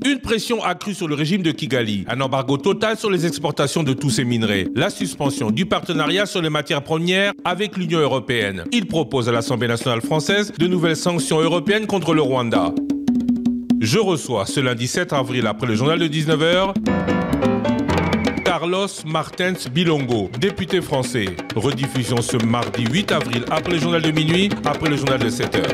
Une pression accrue sur le régime de Kigali, un embargo total sur les exportations de tous ces minerais, la suspension du partenariat sur les matières premières avec l'Union européenne. Il propose à l'Assemblée nationale française de nouvelles sanctions européennes contre le Rwanda. Je reçois ce lundi 7 avril, après le journal de 19h, Carlos Martens Bilongo, député français. Rediffusion ce mardi 8 avril, après le journal de minuit, après le journal de 7h.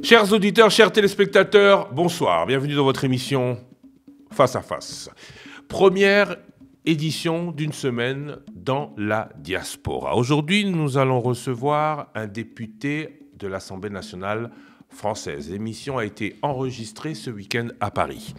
Chers auditeurs, chers téléspectateurs, bonsoir. Bienvenue dans votre émission Face à Face. Première édition d'une semaine dans la diaspora. Aujourd'hui, nous allons recevoir un député de l'Assemblée nationale française. L'émission a été enregistrée ce week-end à Paris.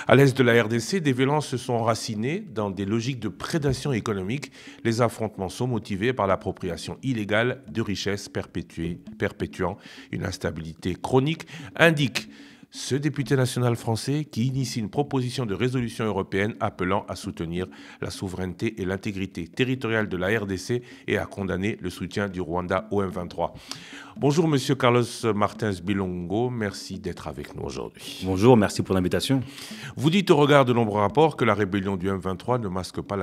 À l'est de la RDC, des violences se sont enracinées dans des logiques de prédation économique. Les affrontements sont motivés par l'appropriation illégale de richesses perpétuant une instabilité chronique, indique ce député national français qui initie une proposition de résolution européenne appelant à soutenir la souveraineté et l'intégrité territoriale de la RDC et à condamner le soutien du Rwanda au M23. Bonjour Monsieur Carlos Martens Bilongo, merci d'être avec nous aujourd'hui. Bonjour, merci pour l'invitation. Vous dites au regard de nombreux rapports que la rébellion du M23 ne masque pas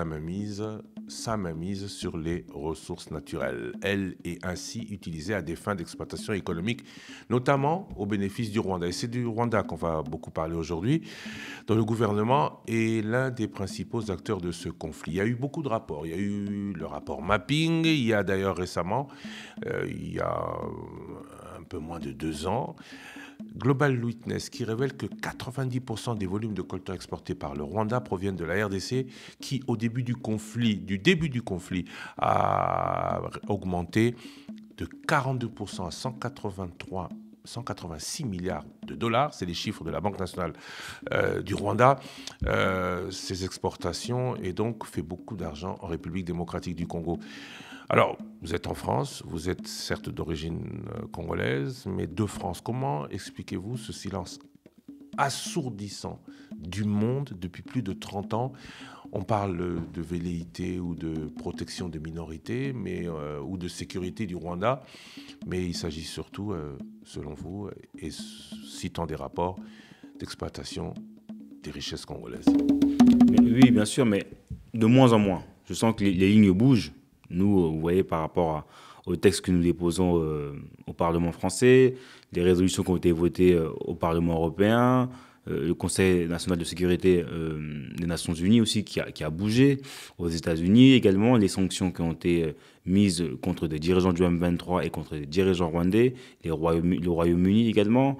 sa mainmise sur les ressources naturelles. Elle est ainsi utilisée à des fins d'exploitation économique, notamment au bénéfice du Rwanda. Et c'est du Rwanda qu'on va beaucoup parler aujourd'hui, dont le gouvernement est l'un des principaux acteurs de ce conflit. Il y a eu beaucoup de rapports. Il y a eu le rapport Mapping, il y a d'ailleurs récemment, il y a un peu moins de 2 ans, Global Witness qui révèle que 90% des volumes de coltan exportés par le Rwanda proviennent de la RDC qui, au début du conflit, a augmenté de 42% à 186 milliards de dollars, c'est les chiffres de la Banque nationale du Rwanda. Ces exportations et donc fait beaucoup d'argent en République démocratique du Congo. Alors, vous êtes en France, vous êtes certes d'origine congolaise, mais de France. Comment expliquez-vous ce silence assourdissant du monde depuis plus de 30 ans ? On parle de velléité ou de protection des minorités, ou de sécurité du Rwanda, mais il s'agit surtout, selon vous, et citant des rapports, d'exploitation des richesses congolaises. Oui, bien sûr, mais de moins en moins. Je sens que les lignes bougent. Nous, vous voyez, par rapport au texte que nous déposons au Parlement français, les résolutions qui ont été votées au Parlement européen, le Conseil national de sécurité des Nations Unies aussi qui a bougé, aux États-Unis également, les sanctions qui ont été mises contre des dirigeants du M23 et contre des dirigeants rwandais, le Royaume-Uni également,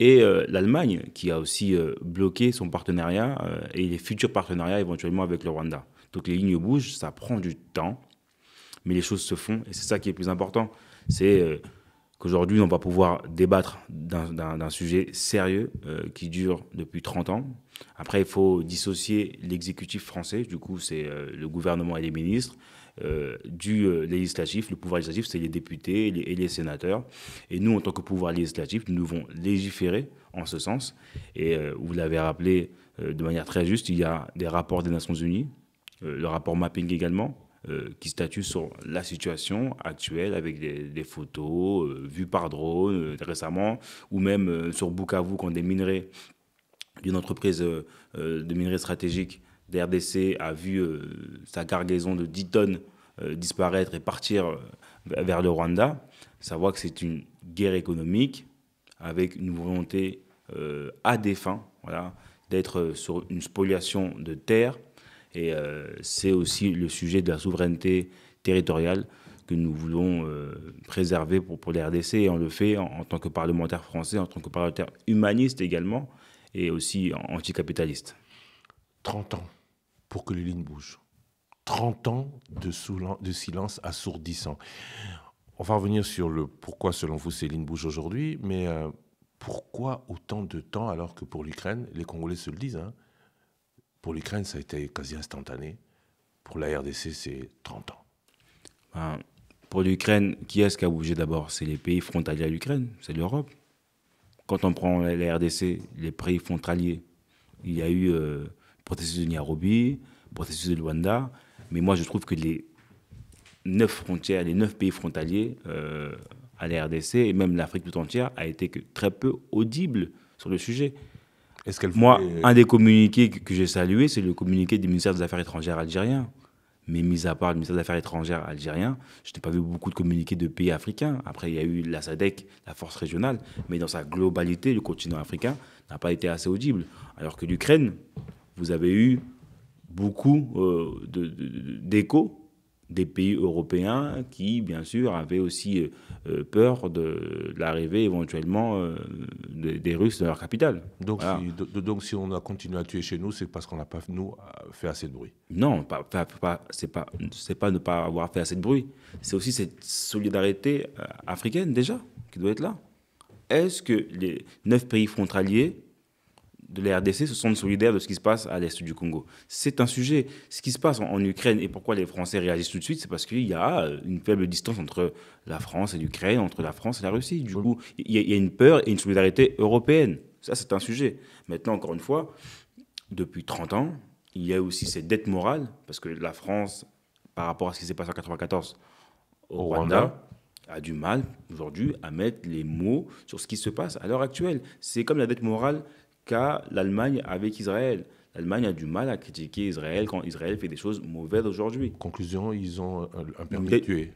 et l'Allemagne qui a aussi bloqué son partenariat et les futurs partenariats éventuellement avec le Rwanda. Donc les lignes bougent, ça prend du temps. Mais les choses se font, et c'est ça qui est le plus important. C'est qu'aujourd'hui, on va pouvoir débattre d'un sujet sérieux qui dure depuis 30 ans. Après, il faut dissocier l'exécutif français, du coup, c'est le gouvernement et les ministres, du législatif. Le pouvoir législatif, c'est les députés et les sénateurs. Et nous, en tant que pouvoir législatif, nous devons légiférer en ce sens. Et vous l'avez rappelé de manière très juste, il y a des rapports des Nations Unies, le rapport Mapping également, qui statue sur la situation actuelle avec des photos vues par drone récemment, ou même sur Bukavu quand des minerais d'une entreprise de minerais stratégiques d'RDC a vu sa cargaison de 10 tonnes disparaître et partir vers le Rwanda. Ça voit que c'est une guerre économique avec une volonté à des fins, voilà, d'être sur une spoliation de terre. Et c'est aussi le sujet de la souveraineté territoriale que nous voulons préserver pour les RDC. Et on le fait en tant que parlementaire français, en tant que parlementaire humaniste également, et aussi anticapitaliste. 30 ans pour que les lignes bougent. 30 ans de silence assourdissant. On va revenir sur le pourquoi, selon vous, ces lignes bougent aujourd'hui, mais pourquoi autant de temps alors que pour l'Ukraine, les Congolais se le disent, hein, pour l'Ukraine, ça a été quasi instantané. Pour la RDC, c'est 30 ans. Pour l'Ukraine, qui est-ce qui a bougé d'abord? C'est les pays frontaliers à l'Ukraine, c'est l'Europe. Quand on prend la RDC, les pays frontaliers, il y a eu le processus de Nairobi, le processus de Luanda, mais moi je trouve que les 9 pays frontaliers à la RDC, et même l'Afrique tout entière, a été que très peu audible sur le sujet. Est-ce qu'elle Moi, voulait... un des communiqués que j'ai salué, c'est le communiqué du ministère des Affaires étrangères algérien. Mais mis à part le ministère des Affaires étrangères algérien, je n'ai pas vu beaucoup de communiqués de pays africains. Après, il y a eu la SADC, la force régionale, mais dans sa globalité, le continent africain n'a pas été assez audible. Alors que l'Ukraine, vous avez eu beaucoup d'échos des pays européens qui, bien sûr, avaient aussi peur de l'arrivée éventuellement des Russes dans leur capitale. Donc, Voilà. donc si on a continué à tuer chez nous, c'est parce qu'on n'a pas, nous, fait assez de bruit. Non, c'est pas ne pas avoir fait assez de bruit. C'est aussi cette solidarité africaine, déjà, qui doit être là. Est-ce que les 9 pays frontaliers de la RDC se sentent solidaires de ce qui se passe à l'est du Congo? C'est un sujet. Ce qui se passe en Ukraine et pourquoi les Français réagissent tout de suite, c'est parce qu'il y a une faible distance entre la France et l'Ukraine, entre la France et la Russie. Du coup, il y a une peur et une solidarité européenne. Ça, c'est un sujet. Maintenant, encore une fois, depuis 30 ans, il y a aussi cette dette morale, parce que la France, par rapport à ce qui s'est passé en 1994 au Rwanda, a du mal aujourd'hui à mettre les mots sur ce qui se passe à l'heure actuelle. C'est comme la dette morale qu'a l'Allemagne avec Israël. L'Allemagne a du mal à critiquer Israël quand Israël fait des choses mauvaises aujourd'hui. Conclusion, ils ont un permis de tuer.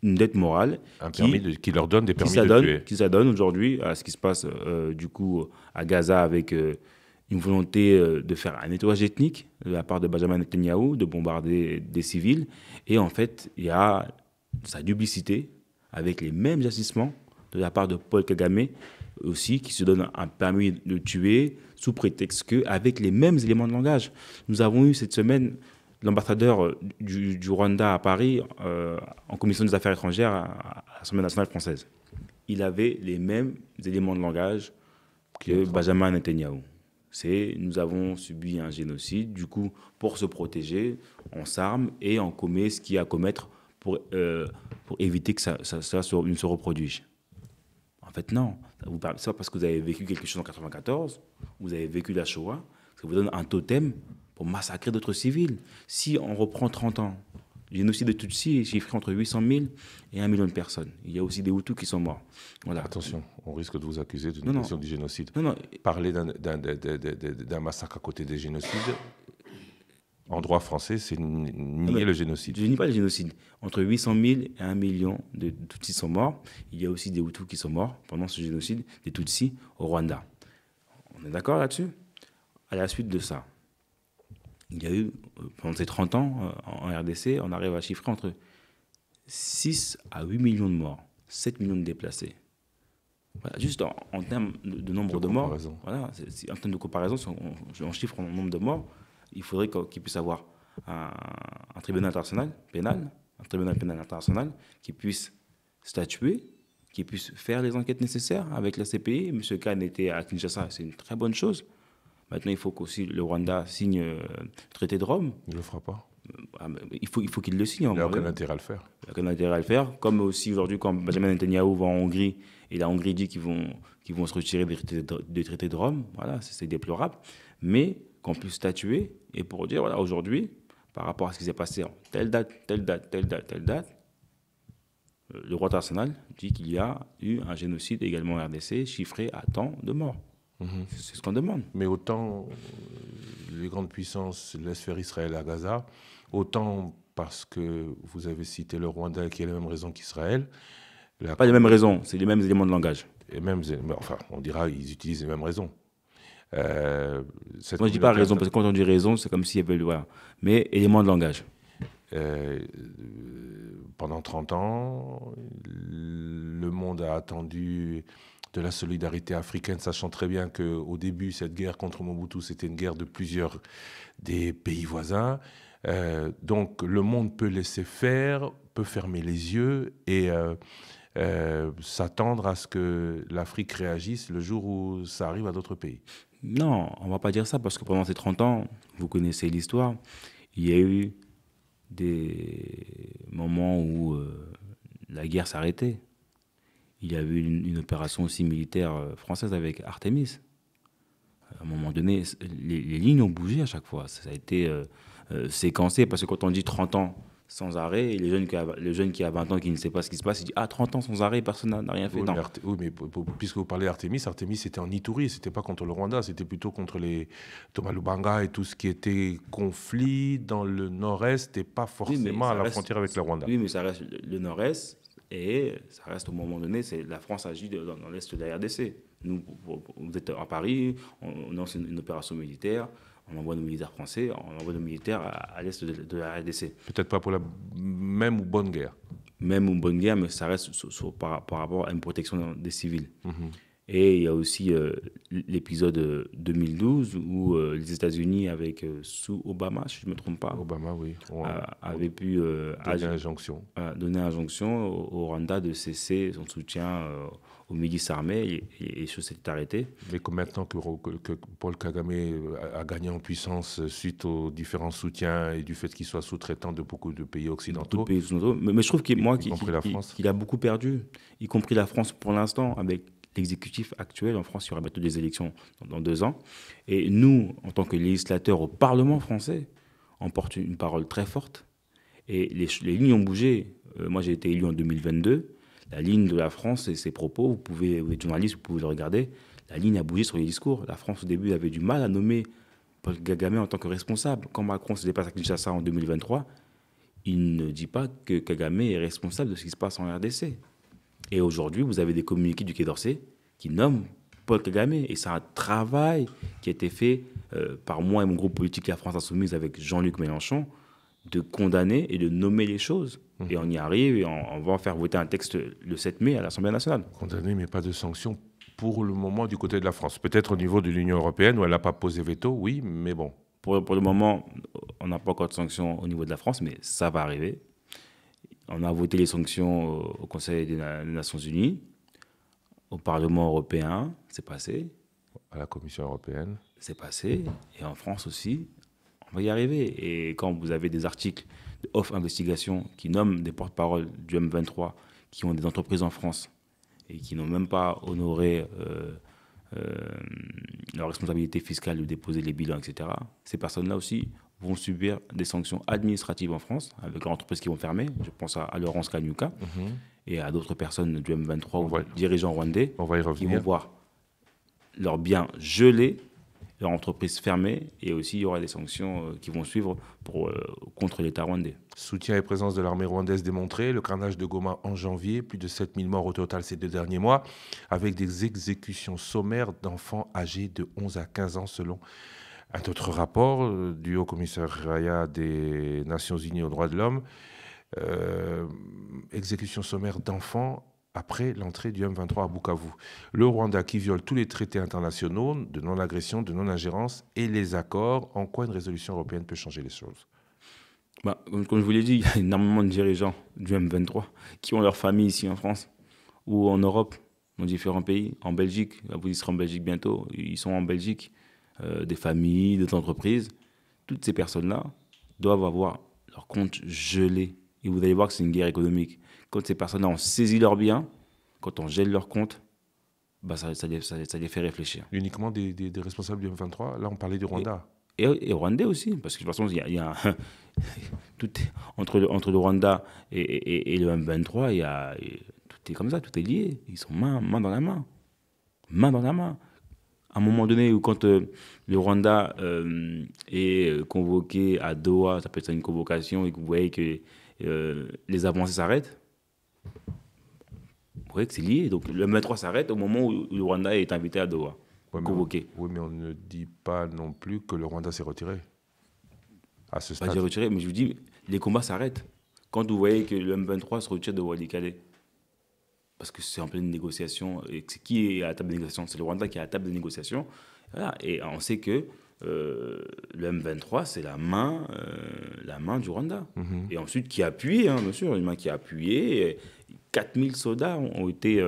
Une dette morale Qui leur donne des permis de tuer. Qui s'adonne aujourd'hui à ce qui se passe du coup à Gaza avec une volonté de faire un nettoyage ethnique de la part de Benjamin Netanyahou, de bombarder des civils. Et en fait, il y a sa duplicité avec les mêmes agissements de la part de Paul Kagame aussi, qui se donne un permis de tuer sous prétexte qu'avec les mêmes éléments de langage. Nous avons eu cette semaine l'ambassadeur du Rwanda à Paris en commission des affaires étrangères à l'Assemblée nationale française. Il avait les mêmes éléments de langage que Benjamin Netanyahou. Nous avons subi un génocide, du coup, pour se protéger, on s'arme et on commet ce qu'il y a à commettre pour éviter que ça ne se reproduise. En fait, non. C'est pas parce que vous avez vécu quelque chose en 1994, vous avez vécu la Shoah, que ça vous donne un totem pour massacrer d'autres civils. Si on reprend 30 ans, le génocide de Tutsis est chiffré entre 800 000 et 1 million de personnes. Il y a aussi des Hutus qui sont morts. Voilà. Attention, on risque de vous accuser d'une négation du génocide. Non. Parler d'un massacre à côté des génocides, en droit français, c'est nier le génocide. Je nie pas le génocide. Entre 800 000 et 1 million de Tutsis sont morts. Il y a aussi des Hutus qui sont morts pendant ce génocide, des Tutsis au Rwanda. On est d'accord là-dessus? À la suite de ça, il y a eu, pendant ces 30 ans, en RDC, on arrive à chiffrer entre 6 à 8 millions de morts, 7 millions de déplacés. Voilà, juste en termes de nombre de morts, voilà, en termes de comparaison, si on chiffre en nombre de morts, il faudrait qu'il puisse avoir un tribunal international pénal, un tribunal pénal international qui puisse statuer, qui puisse faire les enquêtes nécessaires avec la CPI. M. Khan était à Kinshasa, c'est une très bonne chose. Maintenant, il faut qu'aussi le Rwanda signe le traité de Rome. Il ne le fera pas. Il faut qu'il le signe. Il n'a aucun intérêt à le faire. Il n'a aucun intérêt à le faire. Comme aussi aujourd'hui, quand Benjamin Netanyahou va en Hongrie, et la Hongrie dit qu'ils vont se retirer des traités de Rome. Voilà, c'est déplorable. Mais qu'on puisse statuer et pour dire, voilà, aujourd'hui, par rapport à ce qui s'est passé en telle date, le droit international dit qu'il y a eu un génocide également en RDC chiffré à tant de morts. C'est ce qu'on demande. Mais autant les grandes puissances laissent faire Israël à Gaza, autant parce que vous avez cité le Rwanda qui a les mêmes raisons qu'Israël. Pas les mêmes raisons, c'est les mêmes éléments de langage. Enfin, on dira qu'ils utilisent les mêmes raisons. Moi, je ne dis pas raison, parce que quand on dit raison, c'est comme s'il y avait... Voilà. Mais éléments de langage. Pendant 30 ans, le monde a attendu de la solidarité africaine, sachant très bien qu'au début, cette guerre contre Mobutu, c'était une guerre de plusieurs des pays voisins. Donc, le monde peut laisser faire, peut fermer les yeux et s'attendre à ce que l'Afrique réagisse le jour où ça arrive à d'autres pays. Non, on ne va pas dire ça, parce que pendant ces 30 ans, vous connaissez l'histoire, il y a eu des moments où la guerre s'arrêtait. Il y a eu une opération aussi militaire française avec Artemis. À un moment donné, les lignes ont bougé à chaque fois. Ça a été séquencé, parce que quand on dit 30 ans, sans arrêt. Et le jeune qui a 20 ans, qui ne sait pas ce qui se passe, il dit ah, 30 ans sans arrêt, personne n'a rien fait. Oui, Non. mais puisque vous parlez d'Artémis, Artémis c'était en Ituri, c'était pas contre le Rwanda, c'était plutôt contre les Thomas Lubanga et tout ce qui était conflit dans le nord-est et pas forcément à la frontière avec le Rwanda. Oui, mais ça reste le nord-est et ça reste au moment donné, la France agit dans l'est de la RDC. Nous, vous êtes à Paris, on lance une opération militaire, on envoie nos militaires français, on envoie nos militaires à l'est de la RDC. Peut-être pas pour la même ou bonne guerre. Même une bonne guerre, mais ça reste par rapport à une protection des civils. Et il y a aussi l'épisode 2012 où les États-Unis, sous Obama, si je ne me trompe pas, Obama, oui, avaient pu donner injonction au Rwanda de cesser son soutien aux milices armées et les choses s'étaient arrêtées. Mais que maintenant que Paul Kagame a gagné en puissance suite aux différents soutiens et du fait qu'il soit sous-traitant de beaucoup de pays occidentaux. Mais je trouve qu'il a beaucoup perdu, y compris la France pour l'instant, avec l'exécutif actuel. En France, il y aura bientôt des élections dans 2 ans. Et nous, en tant que législateurs au Parlement français, on porte une parole très forte. Et les lignes ont bougé. Moi, j'ai été élu en 2022. La ligne de la France et ses propos, vous êtes journaliste, vous pouvez le regarder. La ligne a bougé sur les discours. La France, au début, avait du mal à nommer Paul Kagame en tant que responsable. Quand Macron se déplace à Kinshasa en 2023, il ne dit pas que Kagame est responsable de ce qui se passe en RDC. Et aujourd'hui, vous avez des communiqués du Quai d'Orsay qui nomment Paul Kagame. Et c'est un travail qui a été fait par moi et mon groupe politique La France Insoumise avec Jean-Luc Mélenchon, de condamner et de nommer les choses. Et on y arrive et on va faire voter un texte le 7 mai à l'Assemblée nationale. Condamner, mais pas de sanctions pour le moment du côté de la France. Peut-être au niveau de l'Union européenne où elle n'a pas posé veto, oui, mais bon. Pour le moment, on n'a pas encore de sanctions au niveau de la France, mais ça va arriver. On a voté les sanctions au Conseil des Nations Unies, au Parlement européen, c'est passé. À la Commission européenne. C'est passé. Et en France aussi, on va y arriver. Et quand vous avez des articles de Off Investigation qui nomment des porte-paroles du M23 qui ont des entreprises en France et qui n'ont même pas honoré leur responsabilité fiscale de déposer les bilans, etc., ces personnes-là aussi vont subir des sanctions administratives en France, avec leurs entreprises qui vont fermer. Je pense à Laurence Kanyuka et à d'autres personnes du M23 ou dirigeants rwandais qui vont voir leurs biens gelés, leur entreprise fermée, et aussi il y aura des sanctions qui vont suivre contre l'État rwandais. Soutien et présence de l'armée rwandaise démontré, le carnage de Goma en janvier, plus de 7000 morts au total ces 2 derniers mois, avec des exécutions sommaires d'enfants âgés de 11 à 15 ans selon un autre rapport du Haut-Commissariat des Nations Unies aux droits de l'homme. Exécution sommaire d'enfants après l'entrée du M23 à Bukavu. Le Rwanda qui viole tous les traités internationaux de non-agression, de non-ingérence et les accords. En quoi une résolution européenne peut changer les choses ? Comme je vous l'ai dit, il y a énormément de dirigeants du M23 qui ont leur famille ici en France ou en Europe, dans différents pays. En Belgique, vous serez en Belgique bientôt, ils sont en Belgique, des familles, des entreprises. Toutes ces personnes-là doivent avoir leur compte gelé. Et vous allez voir que c'est une guerre économique. Quand ces personnes-là ont saisi leurs biens, quand on gèle leur compte, ça les fait réfléchir. Uniquement des responsables du M23 ? Là, on parlait du Rwanda. Et Rwandais aussi, parce que de toute façon, il y a entre le Rwanda et le M23, tout est comme ça, tout est lié. Ils sont main dans la main. Main dans la main. À un moment donné, quand le Rwanda est convoqué à Doha, ça peut être une convocation, et que vous voyez que les avancées s'arrêtent, vous voyez que c'est lié. Donc le M23 s'arrête au moment où le Rwanda est invité à Doha. Convoqué. Oui, mais on ne dit pas non plus que le Rwanda s'est retiré. À ce stade. J'ai retiré, mais je vous dis, les combats s'arrêtent. Quand vous voyez que le M23 se retire de Walikale, parce que c'est en pleine négociation, et qui est à la table de négociation ? C'est le Rwanda qui est à la table de négociation. Voilà. Et on sait que le M23, c'est la main du Rwanda. Et ensuite, qui a appuyé, bien sûr, une main qui a appuyé. 4000 soldats ont été...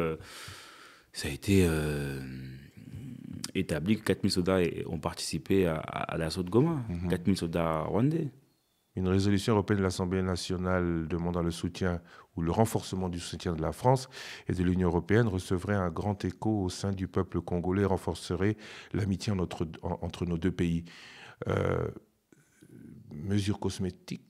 ça a été... établi que 4000 soldats ont participé à l'assaut de Goma. 4000 soldats rwandais. Une résolution européenne de l'Assemblée nationale demandant le soutien ou le renforcement du soutien de la France et de l'Union européenne recevrait un grand écho au sein du peuple congolais et renforcerait l'amitié entre nos 2 pays. Mesures cosmétiques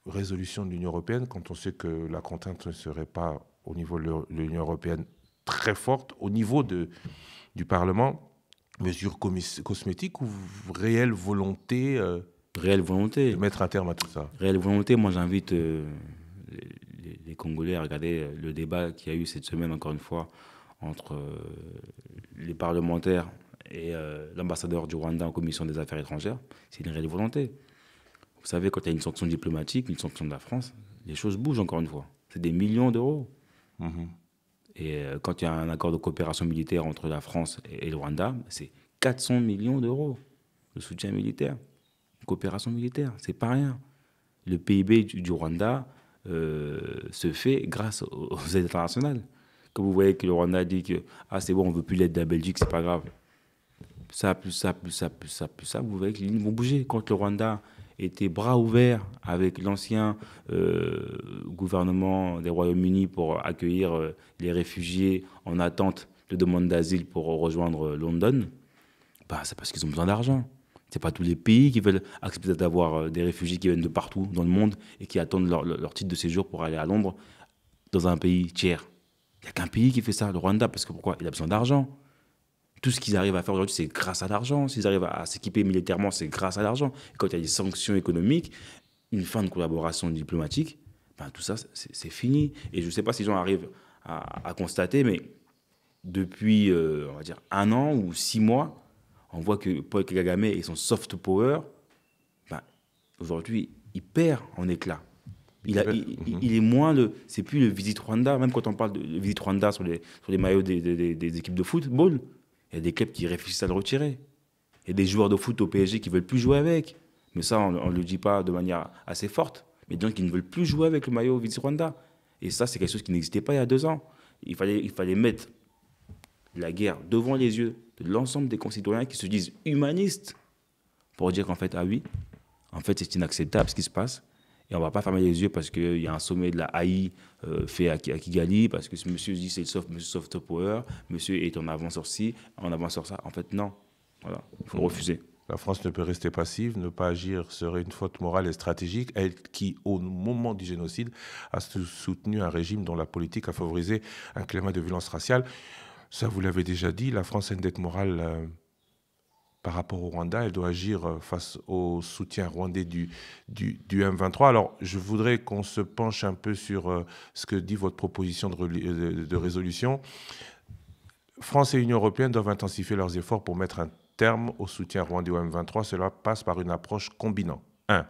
résolution de l'Union européenne quand on sait que la contrainte ne serait pas au niveau de l'Union européenne très forte, au niveau du Parlement, mesures cosmétiques ou réelle volonté Réelle volonté. de mettre un terme à tout ça? Réelle volonté. Moi, j'invite les Congolais à regarder le débat qu'il y a eu cette semaine, encore une fois, entre les parlementaires et l'ambassadeur du Rwanda en commission des affaires étrangères. C'est une réelle volonté. Vous savez, quand il y a une sanction diplomatique, une sanction de la France, les choses bougent encore une fois. C'est des millions d'euros. Et quand il y a un accord de coopération militaire entre la France et le Rwanda, c'est 400 millions d'euros de soutien militaire. Coopération militaire, c'est pas rien. Le PIB du Rwanda se fait grâce aux aides internationales. Quand vous voyez que le Rwanda dit que c'est bon, on veut plus l'aide de la Belgique, c'est pas grave. Ça, plus ça, plus ça, plus ça, plus ça, vous voyez que les lignes vont bouger. Quand le Rwanda était bras ouverts avec l'ancien gouvernement des Royaumes-Unis pour accueillir les réfugiés en attente de demande d'asile pour rejoindre London, c'est parce qu'ils ont besoin d'argent. Ce n'est pas tous les pays qui veulent accepter d'avoir des réfugiés qui viennent de partout dans le monde et qui attendent leur titre de séjour pour aller à Londres dans un pays tiers. Il n'y a qu'un pays qui fait ça, le Rwanda, parce que pourquoi? Il a besoin d'argent. Tout ce qu'ils arrivent à faire aujourd'hui, c'est grâce à l'argent. S'ils arrivent à s'équiper militairement, c'est grâce à l'argent. Et quand il y a des sanctions économiques, une fin de collaboration diplomatique, tout ça, c'est fini. Et je ne sais pas si les gens arrivent à constater, mais depuis, on va dire, 1 an ou 6 mois, on voit que Paul Kagame et son soft power, aujourd'hui, il perd en éclat. Il est moins c'est plus le Visit Rwanda. Même quand on parle de Visit Rwanda sur les maillots des équipes de football, il y a des clubs qui réfléchissent à le retirer. Il y a des joueurs de foot au PSG qui ne veulent plus jouer avec. Mais ça, on ne le dit pas de manière assez forte. Mais des gens qui ne veulent plus jouer avec le maillot Visit Rwanda. Et ça, c'est quelque chose qui n'existait pas il y a 2 ans. Il fallait mettre la guerre devant les yeux de l'ensemble des concitoyens qui se disent humanistes pour dire qu'en fait, c'est inacceptable ce qui se passe. Et on ne va pas fermer les yeux parce qu'il y a un sommet de la AI fait à Kigali, parce que ce monsieur dit c'est monsieur soft power, monsieur est en avance sur ci, en avance sur ça. En fait, non. Voilà, il faut le refuser. La France ne peut rester passive, ne pas agir serait une faute morale et stratégique, elle qui, au moment du génocide, a soutenu un régime dont la politique a favorisé un climat de violence raciale. Ça, vous l'avez déjà dit, la France a une dette morale par rapport au Rwanda, elle doit agir face au soutien rwandais du M23. Alors, je voudrais qu'on se penche un peu sur ce que dit votre proposition de résolution. France et Union européenne doivent intensifier leurs efforts pour mettre un terme au soutien rwandais au M23. Cela passe par une approche combinant 1.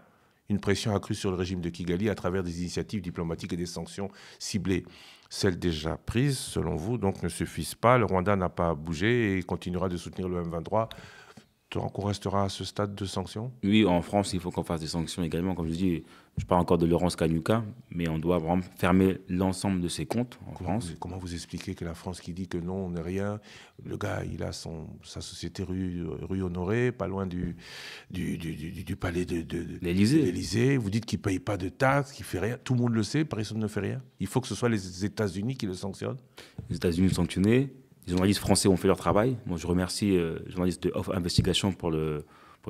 Une pression accrue sur le régime de Kigali à travers des initiatives diplomatiques et des sanctions ciblées. Celles déjà prises, selon vous, donc ne suffisent pas. Le Rwanda n'a pas bougé et continuera de soutenir le M23. Donc on restera à ce stade de sanctions? Oui, en France, il faut qu'on fasse des sanctions également. Comme je dis, je parle encore de Laurence Kanyuka, mais on doit vraiment fermer l'ensemble de ses comptes en France. Comment vous expliquez que la France qui dit que non, on n'est rien, le gars, il a sa société rue Honoré, pas loin du palais de l'Élysée. Vous dites qu'il ne paye pas de taxes, qu'il ne fait rien. Tout le monde le sait, personne ne fait rien. Il faut que ce soit les États-Unis qui le sanctionnent. Les États-Unis sanctionnés. Les journalistes français ont fait leur travail. Moi, je remercie les journalistes de Off Investigation pour le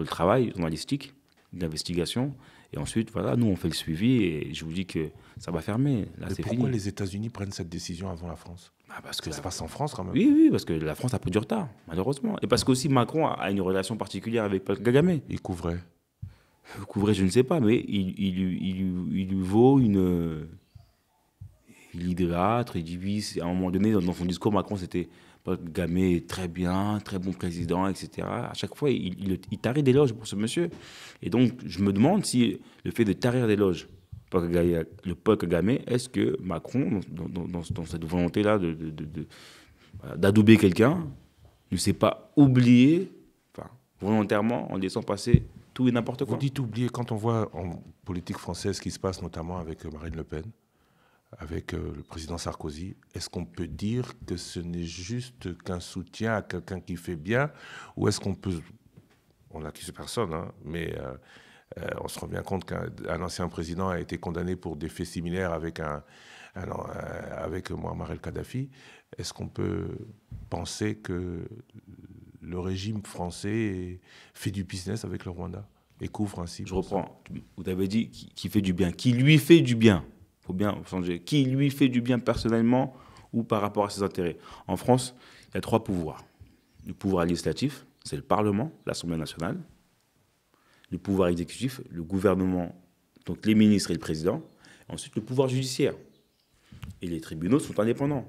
travail journalistique, d'investigation. Et ensuite, voilà, nous, on fait le suivi et je vous dis que ça va fermer. Là, c'est fini. Pourquoi les États-Unis prennent cette décision avant la France? Parce que ça se passe en France quand même. Oui, parce que la France a pris du retard, malheureusement. Et parce qu'aussi Macron a une relation particulière avec Paul Kagame. Il couvrait. Je ne sais pas, mais il lui vaut une... Il idolâtre, il dit oui, à un moment donné, dans son discours, Macron, c'était Paul Kagame est très bien, très bon président, etc. À chaque fois, il tarit d'éloges pour ce monsieur. Et donc, je me demande si le fait de tarir d'éloges le Paul Kagame, est-ce que Macron, dans cette volonté-là d'adouber quelqu'un, ne s'est pas oublié, volontairement, en laissant passer tout et n'importe quoi? Vous dites oublier, quand on voit en politique française ce qui se passe notamment avec Marine Le Pen, avec le président Sarkozy, est-ce qu'on peut dire que ce n'est juste qu'un soutien à quelqu'un qui fait bien, ou est-ce qu'on peut... On n'accuse personne, hein, mais on se rend bien compte qu'un ancien président a été condamné pour des faits similaires avec Muammar el-Kadhafi. Est-ce qu'on peut penser que le régime français fait du business avec le Rwanda? Et couvre ainsi. Je reprends. Vous avez dit qui fait du bien. Qui lui fait du bien. Il faut bien changer. Qui lui fait du bien personnellement ou par rapport à ses intérêts. En France, il y a 3 pouvoirs. Le pouvoir législatif, c'est le Parlement, l'Assemblée nationale. Le pouvoir exécutif, le gouvernement, donc les ministres et le président. Ensuite, le pouvoir judiciaire. Et les tribunaux sont indépendants.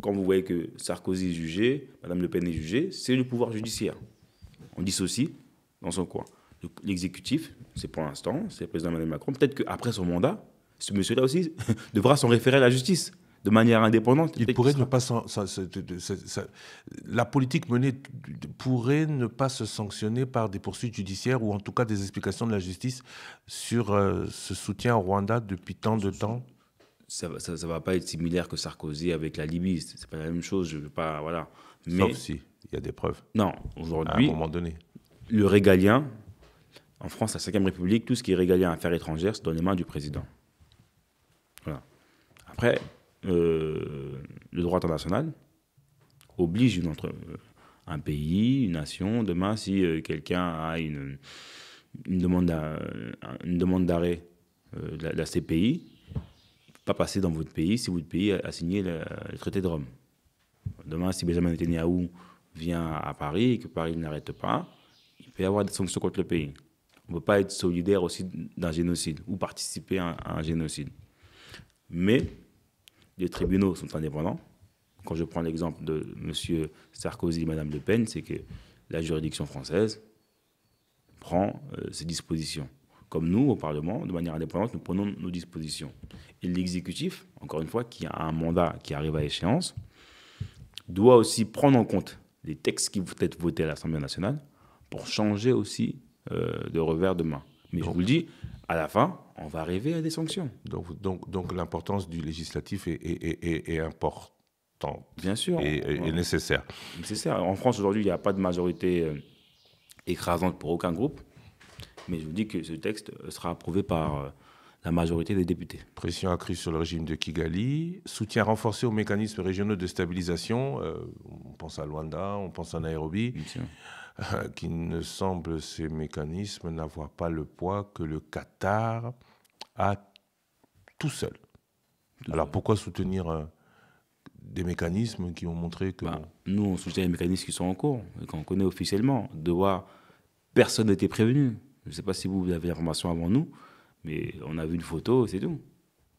Quand vous voyez que Sarkozy est jugé, Madame Le Pen est jugée, c'est le pouvoir judiciaire. On dissocie dans son coin. L'exécutif, c'est pour l'instant, c'est le président Emmanuel Macron. Peut-être qu'après son mandat, ce monsieur-là aussi devra s'en référer à la justice de manière indépendante. Il pourrait ne pas la politique menée pourrait ne pas se sanctionner par des poursuites judiciaires ou en tout cas des explications de la justice sur ce soutien au Rwanda depuis tant de temps. Ça va pas être similaire que Sarkozy avec la Libye. C'est pas la même chose. Je veux pas, voilà. Mais sauf si il y a des preuves. Non, aujourd'hui, à un moment donné, le régalien. En France, la 5e République, tout ce qui est régalien affaires étrangères, c'est dans les mains du président. Voilà. Après, le droit international oblige un pays, une nation, demain, si quelqu'un a une demande d'arrêt de la CPI, pas passer dans votre pays si votre pays a signé le traité de Rome. Demain, si Benjamin Netanyahou vient à Paris et que Paris n'arrête pas, il peut y avoir des sanctions contre le pays. On ne peut pas être solidaire aussi d'un génocide ou participer à un génocide. Mais les tribunaux sont indépendants. Quand je prends l'exemple de M. Sarkozy et Mme Le Pen, c'est que la juridiction française prend ses dispositions. Comme nous, au Parlement, de manière indépendante, nous prenons nos dispositions. Et l'exécutif, encore une fois, qui a un mandat qui arrive à échéance, doit aussi prendre en compte les textes qui vont être votés à l'Assemblée nationale pour changer aussi de revers de main. Mais je vous le dis, à la fin, on va arriver à des sanctions. Donc l'importance du législatif est importante. Bien sûr. Et nécessaire. Nécessaire. En France, aujourd'hui, il n'y a pas de majorité écrasante pour aucun groupe. Mais je vous dis que ce texte sera approuvé par la majorité des députés. Pression accrue sur le régime de Kigali, soutien renforcé aux mécanismes régionaux de stabilisation, on pense à Luanda, on pense à Nairobi, qui ne semble, ces mécanismes, n'avoir pas le poids que le Qatar a tout seul. Alors pourquoi soutenir des mécanismes qui ont montré que... Nous, on soutient les mécanismes qui sont en cours, qu'on connaît officiellement. De voir, personne n'était prévenu. Je ne sais pas si vous avez l'information avant nous, mais on a vu une photo, c'est tout.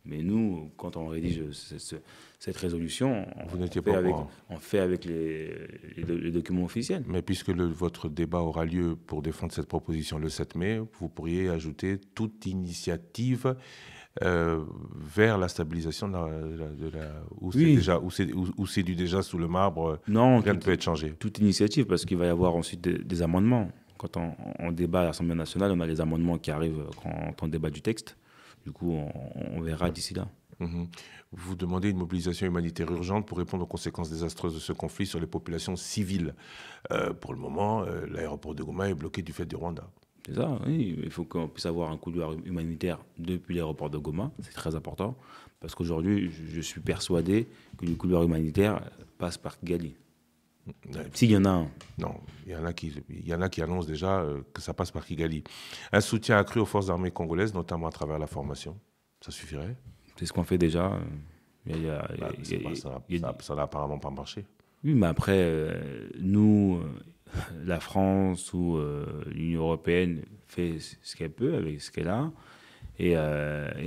Mais nous, quand on rédige cette résolution, on fait avec les documents officiels. Mais puisque votre débat aura lieu pour défendre cette proposition le 7 mai, vous pourriez ajouter toute initiative vers la stabilisation où c'est du déjà sous le marbre, non, rien ne peut être changé. Toute initiative, parce qu'il va y avoir ensuite des amendements. Quand on débat à l'Assemblée nationale, on a les amendements qui arrivent quand on débat du texte. Du coup, on verra d'ici là. Vous demandez une mobilisation humanitaire urgente pour répondre aux conséquences désastreuses de ce conflit sur les populations civiles. Pour le moment, l'aéroport de Goma est bloqué du fait du Rwanda. C'est ça, oui. Il faut qu'on puisse avoir un couloir humanitaire depuis l'aéroport de Goma. C'est très important. Parce qu'aujourd'hui, je suis persuadé que le couloir humanitaire passe par Kigali. S'il y en a un. Non, il y en a qui annoncent déjà que ça passe par Kigali. Un soutien accru aux forces armées congolaises, notamment à travers la formation. Ça suffirait? C'est ce qu'on fait déjà. Ça n'a apparemment pas marché. Oui, mais après, nous, la France ou l'Union européenne fait ce qu'elle peut avec ce qu'elle a. Et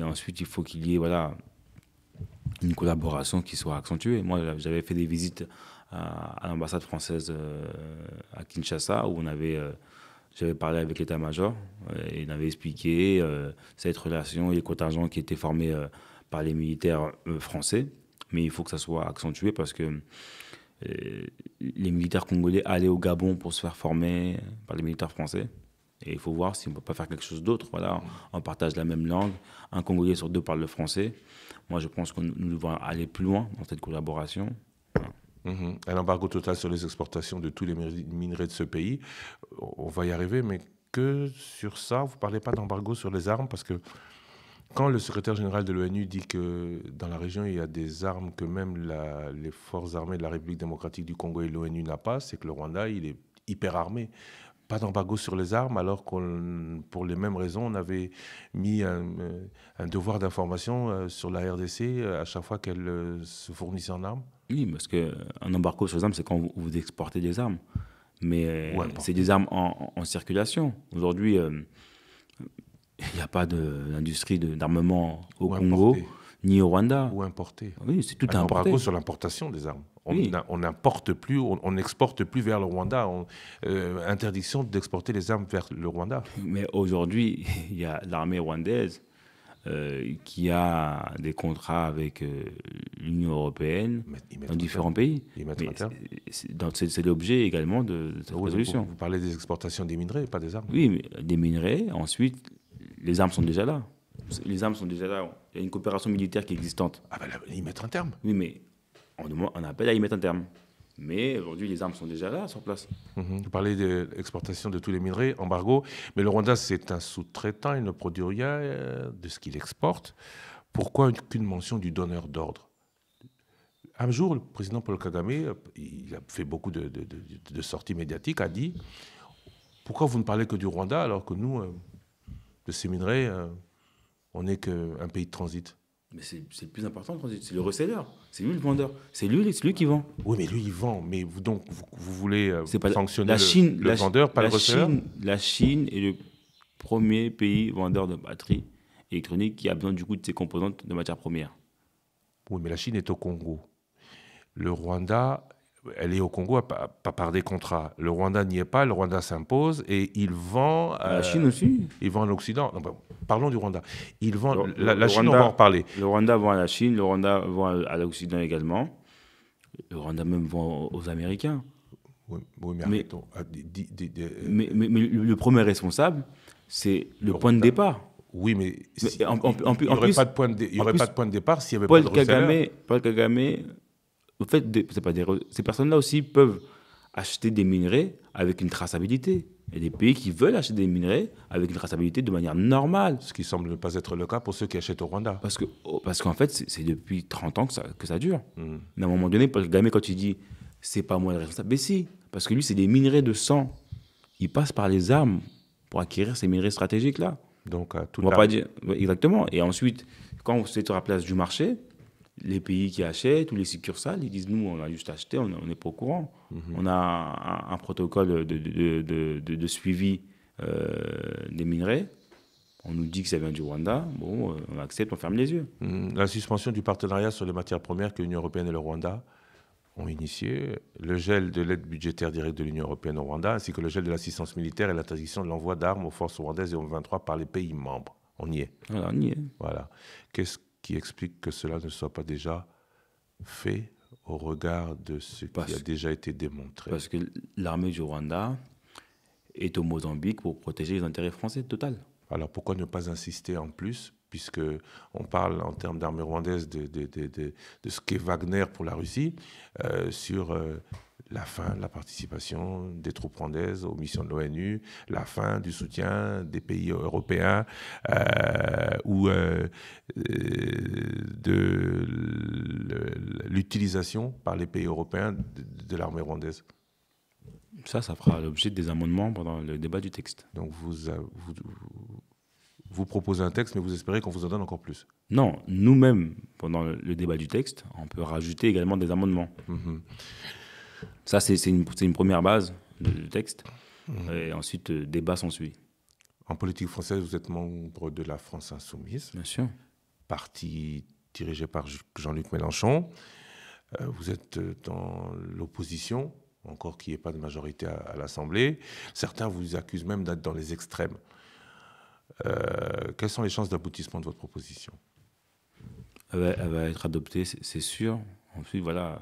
ensuite, il faut qu'il y ait une collaboration qui soit accentuée. Moi, j'avais fait des visites à l'ambassade française à Kinshasa, où j'avais parlé avec l'état-major et il avait expliqué cette relation et les contingents qui étaient formés par les militaires français. Mais il faut que ça soit accentué parce que les militaires congolais allaient au Gabon pour se faire former par les militaires français. Et il faut voir si on ne peut pas faire quelque chose d'autre. Voilà, on partage la même langue. Un Congolais sur 2 parle le français. Moi, je pense que nous devons aller plus loin dans cette collaboration. Un embargo total sur les exportations de tous les minerais de ce pays. On va y arriver, mais que sur ça, vous ne parlez pas d'embargo sur les armes, parce que quand le secrétaire général de l'ONU dit que dans la région, il y a des armes que même les forces armées de la République démocratique du Congo et l'ONU n'a pas, c'est que le Rwanda, il est hyper armé. pas d'embargo sur les armes, alors pour les mêmes raisons, on avait mis un devoir d'information sur la RDC à chaque fois qu'elle se fournissait en armes? Oui, parce qu'un embargo sur les armes, c'est quand vous exportez des armes. Mais Importer. c'est des armes en circulation. Aujourd'hui, il n'y a pas d'industrie d'armement au Congo, ni au Rwanda. Ou importer. Oui, c'est tout Un importé. embargo sur l'importation des armes. Oui. On n'importe plus, on n'exporte plus vers le Rwanda. Interdiction d'exporter les armes vers le Rwanda. Mais aujourd'hui, il y a l'armée rwandaise qui a des contrats avec l'Union européenne dans différents pays. Ils mettent un terme. C'est l'objet également de cette résolution. Vous parlez des exportations des minerais, pas des armes. Oui, mais des minerais, ensuite, les armes sont déjà là. Les armes sont déjà là. Il y a une coopération militaire qui est existante. Ah ben là, ils mettent un terme. Oui, mais on appelle à y mettre un terme. Mais aujourd'hui, les armes sont déjà là, sur place. Vous parlez de l'exportation de tous les minerais, embargo. Mais le Rwanda, c'est un sous-traitant, il ne produit rien de ce qu'il exporte. Pourquoi qu'une mention du donneur d'ordre? Un jour, le président Paul Kagame, il a fait beaucoup de sorties médiatiques, a dit « Pourquoi vous ne parlez que du Rwanda alors que nous, de ces minerais, on n'est qu'un pays de transit ?» Mais c'est le plus important, le transit. C'est le reseller. C'est lui le vendeur. C'est lui qui vend. Oui, mais lui, il vend. Mais vous voulez sanctionner le vendeur, pas le reseller? La Chine est le premier pays vendeur de batteries électroniques qui a besoin du coup de ses composantes de matières premières. Oui, mais la Chine est au Congo. Le Rwanda, elle est au Congo, pas par des contrats. Le Rwanda n'y est pas, le Rwanda s'impose et il vend... la Chine aussi. Il vend en Occident. Non, parlons du Rwanda. Il vend, la Chine, on va en reparler. Le Rwanda vend à la Chine, le Rwanda vend à l'Occident également. Le Rwanda même vend aux Américains. Oui, mais arrêtons. Mais le premier responsable, c'est le point de départ. Oui, mais il n'y aurait pas de point de départ s'il n'y avait pas de reseller. Paul Kagame, au fait, ces personnes-là aussi peuvent acheter des minerais avec une traçabilité. Il y a des pays qui veulent acheter des minerais avec une traçabilité de manière normale. Ce qui semble ne pas être le cas pour ceux qui achètent au Rwanda. Parce qu'en fait, c'est depuis 30 ans que ça dure. Mais à un moment donné, Paul Kagame, quand il dit « c'est pas moi le responsable », mais si, parce que lui, c'est des minerais de sang. Il passe par les armes pour acquérir ces minerais stratégiques-là. Donc, on va pas dire exactement. Et ensuite, quand c'est à la place du marché, les pays qui achètent ou les succursales, ils disent nous, on a juste acheté, on n'est pas au courant. On a un protocole de suivi des minerais. On nous dit que ça vient du Rwanda. Bon, on accepte, on ferme les yeux. La suspension du partenariat sur les matières premières que l'Union européenne et le Rwanda ont initié, le gel de l'aide budgétaire directe de l'Union européenne au Rwanda, ainsi que le gel de l'assistance militaire et l'interdiction de l'envoi d'armes aux forces rwandaises et au M23 par les pays membres. On y est. Voilà, on y est. Voilà. Qu'est-ce qui explique que cela ne soit pas déjà fait au regard de ce qui a déjà été démontré? Parce que l'armée du Rwanda est au Mozambique pour protéger les intérêts français total. Alors pourquoi ne pas insister en plus, puisque on parle en termes d'armée rwandaise de ce qu'est Wagner pour la Russie, sur la fin de la participation des troupes rwandaises aux missions de l'ONU, la fin du soutien des pays européens ou de l'utilisation par les pays européens de l'armée rwandaise. Ça fera l'objet des amendements pendant le débat du texte. Donc vous proposez un texte, mais vous espérez qu'on vous en donne encore plus? Non, nous-mêmes, pendant le débat du texte, on peut rajouter également des amendements. Ça, c'est une première base du texte. Et ensuite, débat s'ensuit. En politique française, vous êtes membre de la France Insoumise. Bien sûr. Parti dirigé par Jean-Luc Mélenchon. Vous êtes dans l'opposition, encore qu'il n'y ait pas de majorité à l'Assemblée. Certains vous accusent même d'être dans les extrêmes. Quelles sont les chances d'aboutissement de votre proposition? Elle va être adoptée, c'est sûr. Ensuite, voilà,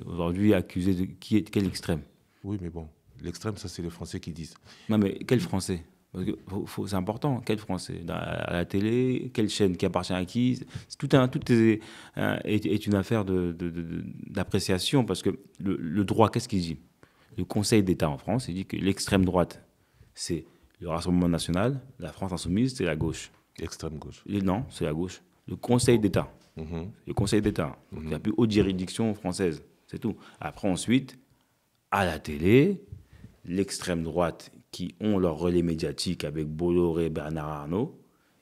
aujourd'hui, accusé de quel extrême? Oui, mais bon, l'extrême, ça, c'est les Français qui disent. Non, mais quel Français? Parce que c'est important, quel Français? À la télé, quelle chaîne qui appartient à qui? Tout est une affaire d'appréciation, parce que le droit, qu'est-ce qu'il dit? Le Conseil d'État en France, il dit que l'extrême droite, c'est le Rassemblement national, la France insoumise, c'est la gauche. Extrême gauche. Non, c'est la gauche. Le Conseil d'État. Le Conseil d'État. Donc, la plus haute juridiction française. C'est tout. Après, ensuite, à la télé, l'extrême droite qui ont leur relais médiatique avec Bolloré, Bernard Arnault,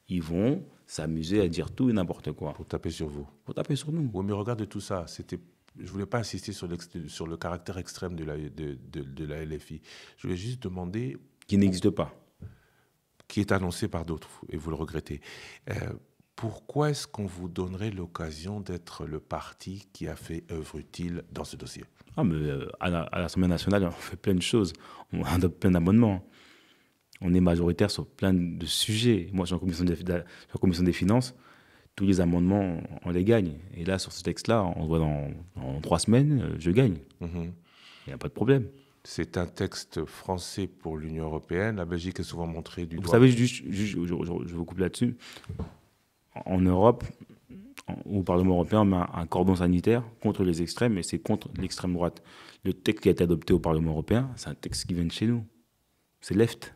ils vont s'amuser à dire tout et n'importe quoi. Pour taper sur vous. Pour taper sur nous. Oui, mais regarde tout ça. Je ne voulais pas insister sur le caractère extrême de la LFI. Je voulais juste demander... Qui n'existe pas. Qui est annoncé par d'autres, et vous le regrettez. Pourquoi est-ce qu'on vous donnerait l'occasion d'être le parti qui a fait œuvre utile dans ce dossier? À l'Assemblée nationale, on fait plein de choses. On adopte plein d'amendements. On est majoritaire sur plein de sujets. Moi, je suis en commission des finances. Tous les amendements, on les gagne. Et là, sur ce texte-là, on voit dans 3 semaines, je gagne. Il n'y a pas de problème. C'est un texte français pour l'Union européenne. La Belgique est souvent montrée du doigt. Vous savez, je vous coupe là-dessus. En Europe, au Parlement européen, on a un cordon sanitaire contre les extrêmes, et c'est contre l'extrême droite. Le texte qui a été adopté au Parlement européen, c'est un texte qui vient de chez nous. C'est left.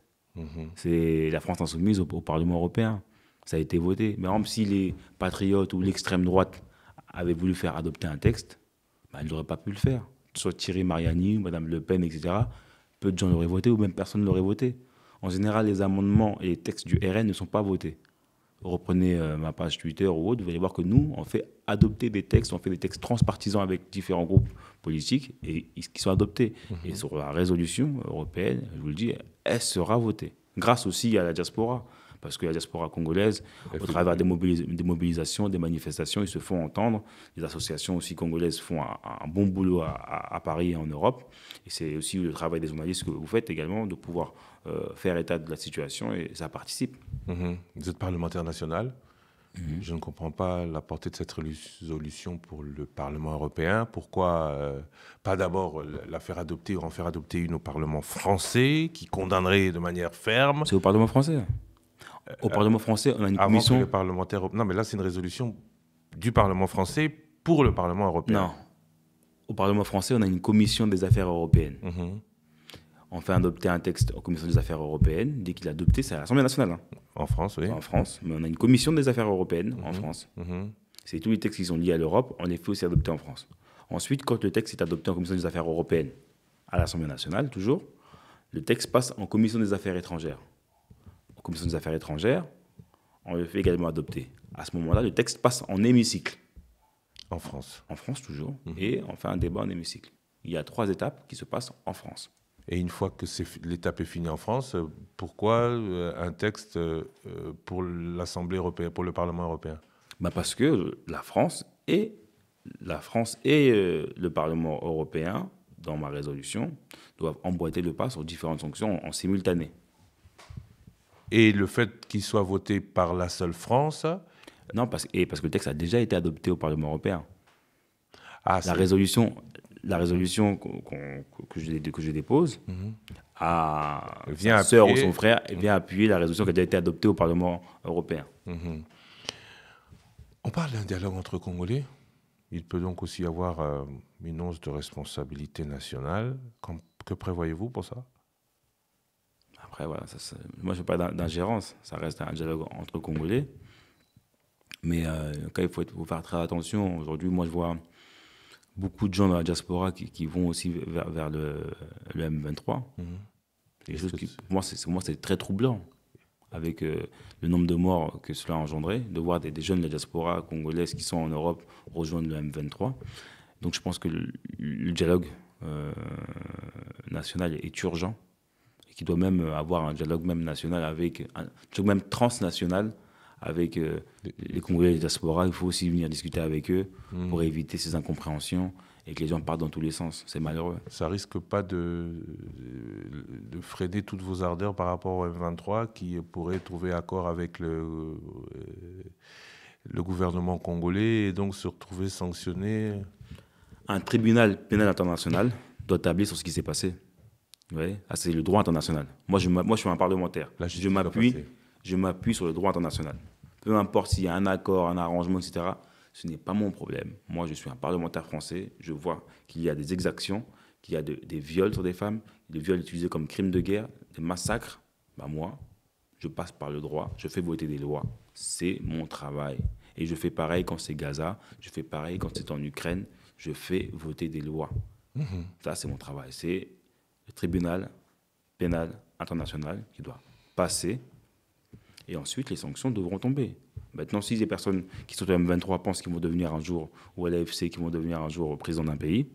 C'est la France insoumise au Parlement européen. Ça a été voté. Mais par exemple, si les patriotes ou l'extrême droite avaient voulu faire adopter un texte, ils n'auraient pas pu le faire. Soit Thierry Mariani, Madame Le Pen, etc. Peu de gens l'auraient voté, ou même personne ne l'aurait voté. En général, les amendements et les textes du RN ne sont pas votés. Reprenez ma page Twitter ou autre, vous allez voir que nous, on fait adopter des textes, on fait des textes transpartisans avec différents groupes politiques et qui sont adoptés. Et sur la résolution européenne, je vous le dis, elle sera votée. Grâce aussi à la diaspora. Parce que la diaspora congolaise, au travers des mobilisations, des manifestations, ils se font entendre. Les associations aussi congolaises font un bon boulot à Paris et en Europe. Et c'est aussi le travail des journalistes que vous faites également, de pouvoir faire état de la situation, et ça participe. Vous êtes parlementaire national. Je ne comprends pas la portée de cette résolution pour le Parlement européen. Pourquoi pas d'abord la faire adopter ou en faire adopter une au Parlement français qui condamnerait de manière ferme? C'est au Parlement français. Au Parlement français, on a une commission... Avant que les parlementaires... Non, mais là, c'est une résolution du Parlement français pour le Parlement européen. Non. Au Parlement français, on a une commission des affaires européennes. On fait adopter un texte en commission des affaires européennes. Dès qu'il est adopté, c'est à l'Assemblée nationale. En France, oui. En France. Mais on a une commission des affaires européennes en France. C'est tous les textes qui sont liés à l'Europe, on les fait aussi adopter en France. Ensuite, quand le texte est adopté en commission des affaires européennes, à l'Assemblée nationale, toujours, le texte passe en commission des affaires étrangères. Commission des affaires étrangères, on le fait également adopter. À ce moment-là, le texte passe en hémicycle. En France. En France, toujours. Et on fait un débat en hémicycle. Il y a 3 étapes qui se passent en France. Et une fois que l'étape est finie en France, pourquoi un texte pour l'Assemblée européenne, pour le Parlement européen? Parce que la France et le Parlement européen, dans ma résolution, doivent emboîter le pas sur différentes sanctions en simultané. Et le fait qu'il soit voté par la seule France? Non, parce que le texte a déjà été adopté au Parlement européen. La résolution que je dépose, sa sœur ou son frère vient appuyer la résolution qui a déjà été adoptée au Parlement européen. On parle d'un dialogue entre Congolais. Il peut donc aussi y avoir une once de responsabilité nationale. Que prévoyez-vous pour ça? Après, voilà, moi, je ne fais pas d'ingérence. Ça reste un dialogue entre Congolais. Mais il faut faire très attention. Aujourd'hui, moi, je vois beaucoup de gens dans la diaspora qui vont aussi vers le M23. C'est des choses qui, pour moi, c'est très troublant. Avec le nombre de morts que cela a engendré, de voir des jeunes de la diaspora congolaise qui sont en Europe rejoindre le M23. Donc, je pense que le dialogue national est urgent. Qui doit même avoir un dialogue même national avec un dialogue même transnational avec les Congolais et les diaspora. Il faut aussi venir discuter avec eux pour éviter ces incompréhensions et que les gens partent dans tous les sens. C'est malheureux. Ça risque pas de freiner toutes vos ardeurs par rapport au M23 qui pourrait trouver accord avec le gouvernement congolais et donc se retrouver sanctionné? Un tribunal pénal international doit tabler sur ce qui s'est passé. Ouais, c'est le droit international. Moi, je suis un parlementaire. Je m'appuie sur le droit international. Peu importe s'il y a un accord, un arrangement, etc., ce n'est pas mon problème. Moi, je suis un parlementaire français. Je vois qu'il y a des exactions, qu'il y a des viols sur des femmes, des viols utilisés comme crimes de guerre, des massacres. Moi, je passe par le droit. Je fais voter des lois. C'est mon travail. Et je fais pareil quand c'est Gaza. Je fais pareil quand c'est en Ukraine. Je fais voter des lois. Ça, c'est mon travail. C'est le tribunal pénal international qui doit passer. Et ensuite, les sanctions devront tomber. Maintenant, si les personnes qui sont au M23 pensent qu'ils vont devenir un jour, ou à l'AFC, qui vont devenir un jour président d'un pays,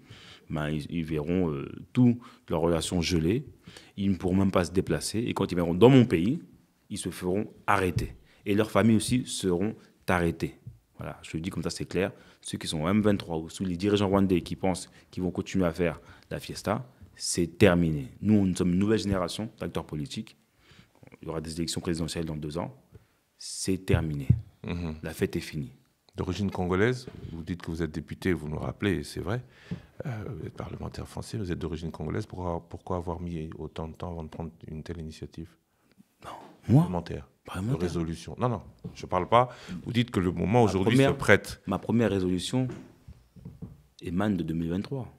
ben, ils verront toutes leurs relations gelées. Ils ne pourront même pas se déplacer. Et quand ils viendront dans mon pays, ils se feront arrêter. Et leurs familles aussi seront arrêtées. Voilà, je le dis comme ça, c'est clair. Ceux qui sont au M23 ou sous les dirigeants rwandais qui pensent qu'ils vont continuer à faire la fiesta, c'est terminé. Nous sommes une nouvelle génération d'acteurs politiques. Il y aura des élections présidentielles dans 2 ans. C'est terminé. La fête est finie. D'origine congolaise, vous dites que vous êtes député, vous nous rappelez, c'est vrai. Vous êtes parlementaire français, vous êtes d'origine congolaise. Pourquoi avoir mis autant de temps avant de prendre une telle initiative? Non, moi parlementaire. De résolution. Non, je ne parle pas. Vous dites que le moment aujourd'hui se prête. Ma première résolution émane de 2023.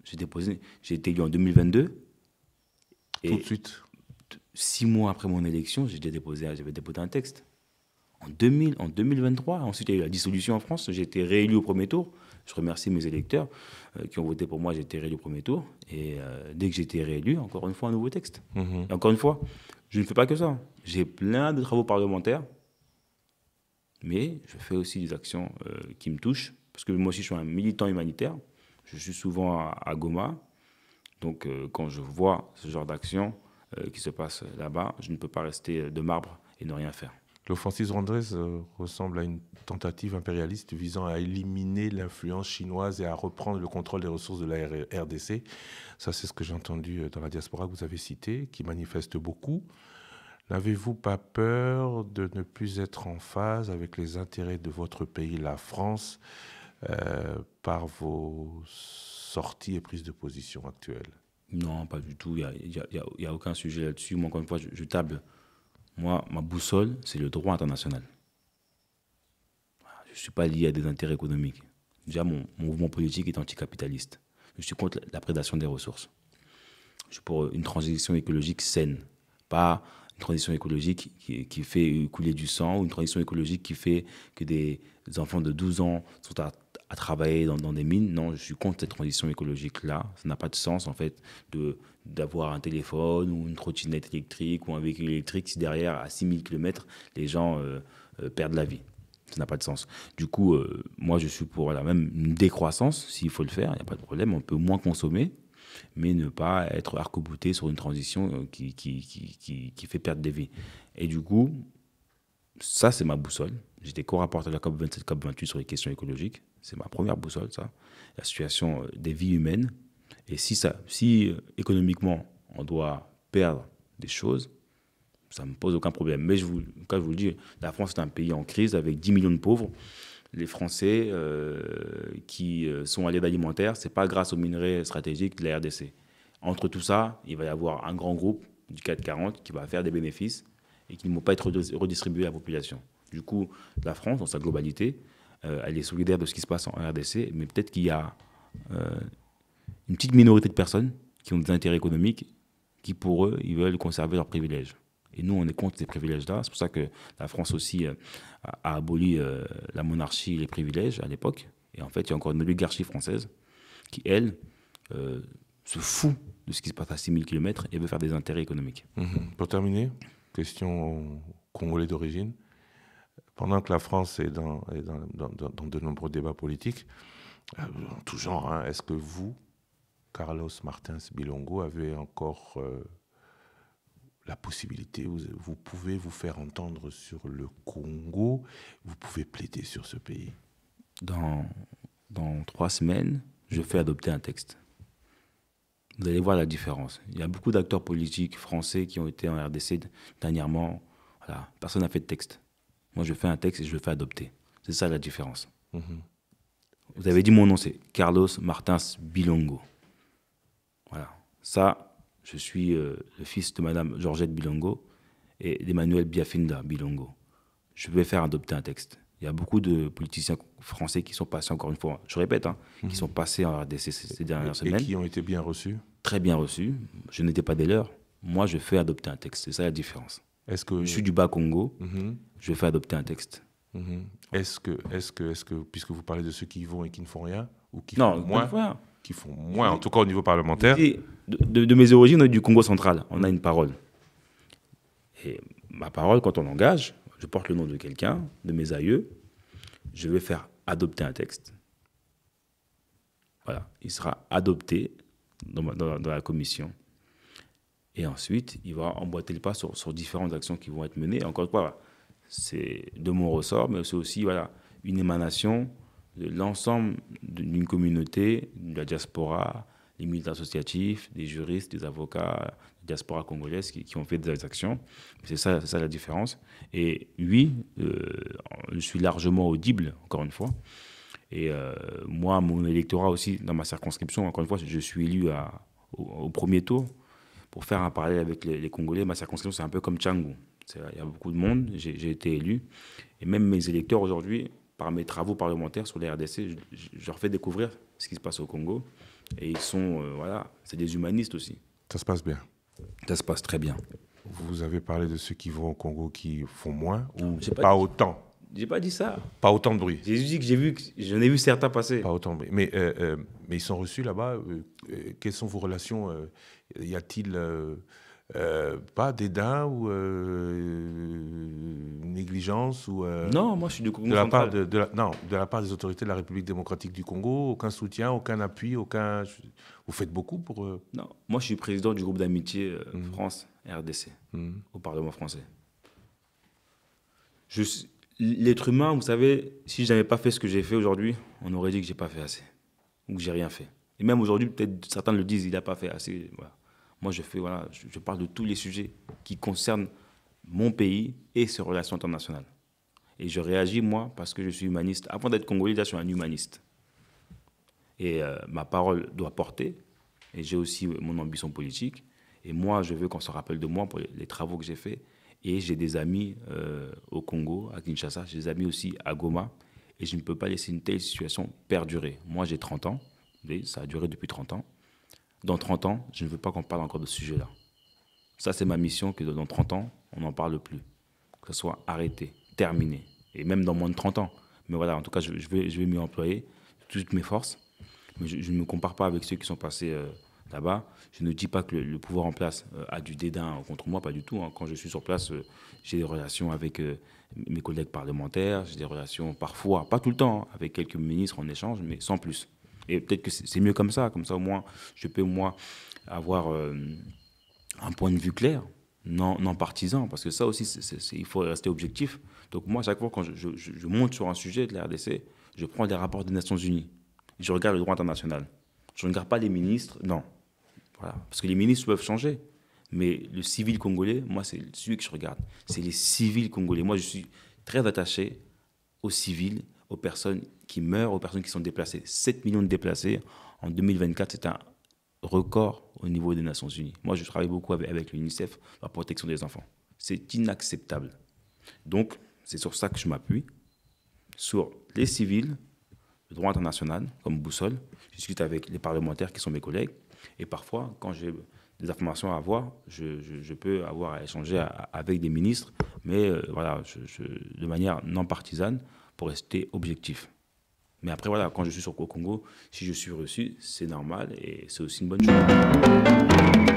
J'ai été élu en 2022. Tout de suite. 6 mois après mon élection, j'avais déposé un texte. En 2023. Ensuite, il y a eu la dissolution en France. J'ai été réélu au premier tour. Je remercie mes électeurs qui ont voté pour moi. J'ai été réélu au premier tour. Et dès que j'ai été réélu, encore une fois, un nouveau texte. Et encore une fois, je ne fais pas que ça. J'ai plein de travaux parlementaires. Mais je fais aussi des actions qui me touchent. Parce que moi aussi, je suis un militant humanitaire. Je suis souvent à Goma. Donc, quand je vois ce genre d'action qui se passe là-bas, je ne peux pas rester de marbre et ne rien faire. L'offensive rwandaise ressemble à une tentative impérialiste visant à éliminer l'influence chinoise et à reprendre le contrôle des ressources de la RDC. Ça, c'est ce que j'ai entendu dans la diaspora que vous avez cité, qui manifeste beaucoup. N'avez-vous pas peur de ne plus être en phase avec les intérêts de votre pays, la France, par vos sorties et prises de position actuelles? Non, pas du tout. Il n'y a aucun sujet là-dessus. Moi, encore une fois, je table. Moi, ma boussole, c'est le droit international. Je ne suis pas lié à des intérêts économiques. Déjà, mon mouvement politique est anticapitaliste. Je suis contre la prédation des ressources. Je suis pour une transition écologique saine, pas une transition écologique qui fait couler du sang, ou une transition écologique qui fait que des enfants de 12 ans sont à travailler dans des mines. Non, je suis contre cette transition écologique-là. Ça n'a pas de sens, en fait, d'avoir un téléphone ou une trottinette électrique ou un véhicule électrique si derrière, à 6000 km, les gens perdent la vie. Ça n'a pas de sens. Du coup, moi, je suis pour même une décroissance, s'il faut le faire, il n'y a pas de problème. On peut moins consommer, mais ne pas être arc-bouté sur une transition qui fait perdre des vies. Et du coup, ça, c'est ma boussole. J'étais co-rapporteur de la COP27, COP28 sur les questions écologiques. C'est ma première boussole, ça. La situation des vies humaines. Et si économiquement, on doit perdre des choses, ça ne me pose aucun problème. Mais je vous le dis, la France est un pays en crise avec 10 millions de pauvres. Les Français qui sont à l'aide alimentaire, ce n'est pas grâce aux minerais stratégiques de la RDC. Entre tout ça, il va y avoir un grand groupe du CAC 40 qui va faire des bénéfices et qui ne vont pas être redistribués à la population. Du coup, la France, dans sa globalité, elle est solidaire de ce qui se passe en RDC, mais peut-être qu'il y a une petite minorité de personnes qui ont des intérêts économiques qui, pour eux, ils veulent conserver leurs privilèges. Et nous, on est contre ces privilèges-là. C'est pour ça que la France aussi a aboli la monarchie et les privilèges à l'époque. Et en fait, il y a encore une oligarchie française qui, elle, se fout de ce qui se passe à 6000 km et veut faire des intérêts économiques. Pour terminer, question congolais d'origine. Pendant que la France est dans de nombreux débats politiques, en tout genre, est-ce que vous, Carlos Martins Bilongo, avez encore la possibilité, vous pouvez vous faire entendre sur le Congo, vous pouvez plaider sur ce pays? Dans 3 semaines, je fais adopter un texte. Vous allez voir la différence. Il y a beaucoup d'acteurs politiques français qui ont été en RDC dernièrement. Voilà, personne n'a fait de texte. Moi, je fais un texte et je le fais adopter. C'est ça la différence. Vous avez dit mon nom, c'est Carlos Martins Bilongo. Voilà. Ça, je suis le fils de Madame Georgette Bilongo et d'Emmanuel Biafinda Bilongo. Je vais faire adopter un texte. Il y a beaucoup de politiciens français qui sont passés, encore une fois, je répète, qui sont passés en RDC ces dernières semaines. Et qui ont été bien reçus? Très bien reçus. Je n'étais pas des leurs. Moi, je fais adopter un texte. C'est ça la différence. Je suis du Bas-Congo. Je fais adopter un texte. Est-ce que, puisque vous parlez de ceux qui y vont et qui ne font rien, ou qui font moins, en tout cas au niveau parlementaire. De mes origines, on est du Congo central. On a une parole. Et ma parole, quand on l'engage, je porte le nom de quelqu'un, de mes aïeux, je vais faire adopter un texte. Voilà, il sera adopté dans la commission. Et ensuite, il va emboîter le pas sur différentes actions qui vont être menées. Encore une fois, voilà, c'est de mon ressort, mais c'est aussi voilà, une émanation de l'ensemble d'une communauté, de la diaspora, les militants associatifs, des juristes, des avocats, la diaspora congolaise qui ont fait des actions. C'est ça la différence. Et oui, je suis largement audible, encore une fois. Et moi, mon électorat aussi, dans ma circonscription, encore une fois, je suis élu au premier tour. Pour faire un parallèle avec les Congolais, ma circonscription, c'est un peu comme Tchangou. Il y a beaucoup de monde, j'ai été élu. Et même mes électeurs aujourd'hui, par mes travaux parlementaires sur les RDC, je leur fais découvrir ce qui se passe au Congo. Et ils sont, voilà, c'est des humanistes aussi. Ça se passe bien? Ça se passe très bien. Vous avez parlé de ceux qui vont au Congo qui font moins ou pas autant? J'ai pas dit ça. Pas autant de bruit. J'ai juste dit que j'en ai vu certains passer. Pas autant de bruit. Mais ils sont reçus là-bas. Quelles sont vos relations? Y a-t-il pas dédain ou négligence ou Non, moi je suis du Congo de la part central. de la part des autorités de la République démocratique du Congo? Aucun soutien, aucun appui, aucun. Vous faites beaucoup pour. Non, moi je suis président du groupe d'amitié France-RDC au Parlement français. L'être humain, vous savez, si je n'avais pas fait ce que j'ai fait aujourd'hui, on aurait dit que j'ai pas fait assez ou que j'ai rien fait. Et même aujourd'hui, peut-être certains le disent, il n'a pas fait assez. Voilà. Moi, je parle de tous les sujets qui concernent mon pays et ses relations internationales. Et je réagis, moi, parce que je suis humaniste. Avant d'être congolais, là, je suis un humaniste. Et ma parole doit porter. Et j'ai aussi mon ambition politique. Et moi, je veux qu'on se rappelle de moi pour les travaux que j'ai faits. Et j'ai des amis au Congo, à Kinshasa. J'ai des amis aussi à Goma. Et je ne peux pas laisser une telle situation perdurer. Moi, j'ai 30 ans. Ça a duré depuis 30 ans. Dans 30 ans, je ne veux pas qu'on parle encore de ce sujet-là. Ça, c'est ma mission, que dans 30 ans, on n'en parle plus. Que ce soit arrêté, terminé. Et même dans moins de 30 ans. Mais voilà, en tout cas, je vais m'y employer toutes mes forces. Mais je ne me compare pas avec ceux qui sont passés là-bas. Je ne dis pas que le pouvoir en place a du dédain contre moi, pas du tout. Hein. Quand je suis sur place, j'ai des relations avec mes collègues parlementaires. J'ai des relations parfois, pas tout le temps, hein, avec quelques ministres en échange, mais sans plus. Et peut-être que c'est mieux comme ça au moins, je peux, moi, avoir un point de vue clair, non partisan, parce que ça aussi, il faut rester objectif. Donc moi, à chaque fois, quand je monte sur un sujet de la RDC, je prends des rapports des Nations Unies. Je regarde le droit international. Je ne regarde pas les ministres, non. Voilà. Parce que les ministres peuvent changer. Mais le civil congolais, moi, c'est celui que je regarde. C'est les civils congolais. Moi, je suis très attaché aux civils, aux personnes qui meurent, aux personnes qui sont déplacées. 7 millions de déplacés en 2024, c'est un record au niveau des Nations Unies. Moi, je travaille beaucoup avec l'UNICEF, la protection des enfants. C'est inacceptable. Donc, c'est sur ça que je m'appuie, sur les civils, le droit international comme boussole. Je discute avec les parlementaires qui sont mes collègues. Et parfois, quand j'ai des informations à avoir, je peux avoir à échanger avec des ministres, mais voilà, de manière non partisane, pour rester objectif. Mais après, voilà, quand je suis sur Congo, si je suis reçu, c'est normal et c'est aussi une bonne chose.